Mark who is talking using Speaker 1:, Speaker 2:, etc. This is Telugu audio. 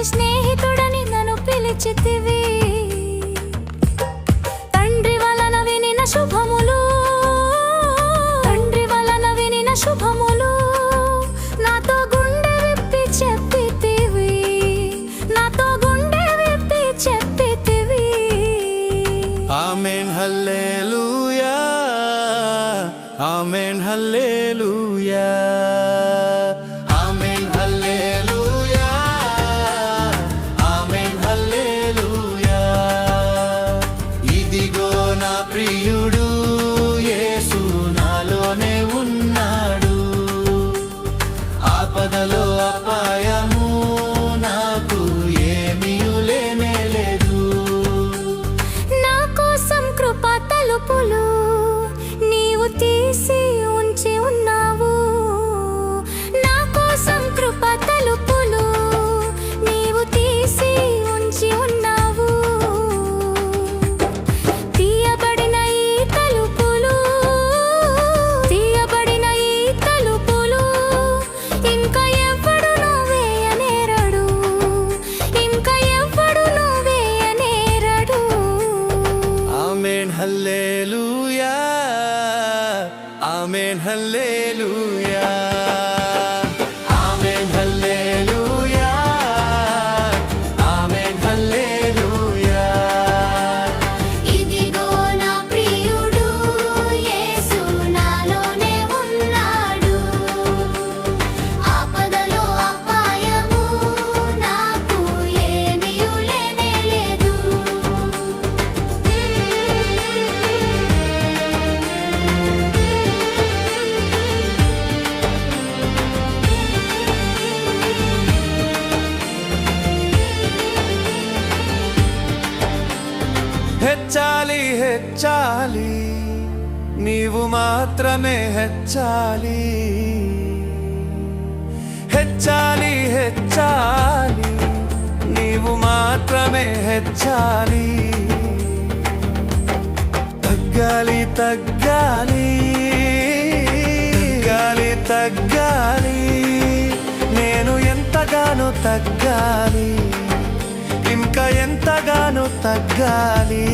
Speaker 1: మంచి స్నేహితుడని నన్ను పిలిచితివి. తండ్రి వలన వినిన శుభములు, తండ్రి వలన వినిన శుభములు నాతో గుండె విప్పి చెప్పితివి, నాతో గుండె విప్పి చెప్పితివి.
Speaker 2: ఆమేన్ హల్లెలూయా, ఆమేన్ హల్లెలూయా, ఆమేన్ హల్లెలూయా, ఆమేన్ హల్లెలూయా. ఇదిగో నా ప్రియుడు యేసు నాలోనే ఉన్నాడు, ఆపదలో అపాయము నాకు ఏమీయు లేనే లేదు.
Speaker 1: నా కోసం కృపా తలుపులు నీవు తీసి ఉంచి ఉన్నావు, నా కోసం కృపా తలుపులు నీవు తీసి ఉంచి ఉన్నావు. తీయబడిన ఈ తలుపులు, తీయబడిన ఈ తలుపులు ఇంకా ఎవ్వడును వేయనేరడు, ఇంకా ఎవ్వడును వేయనేరడు.
Speaker 2: ఆమేన్ హల్లెలూయా, ఆమేన్ హల్లెలూయా, ఆమేన్ హల్లెలూయా, ఆమేన్ హల్లెలూయా.
Speaker 1: ఇదిగో నా ప్రియుడు యేసు నాలోనే ఉన్నాడు, ఆపదలో అపాయము నాకు ఏమీయు లేనే లేదు.
Speaker 2: హెచ్చాలి హెచ్చాలి, నీవు మాత్రమే హెచ్చాలి. హెచ్చాలి హెచ్చాలి, నీవు మాత్రమే హెచ్చాలి. తగ్గాలి తగ్గాలి, తగ్గాలి తగ్గాలి, నేను ఎంతగానో తగ్గాలి, ఇంకా ఎంతగానో తగ్గాలి.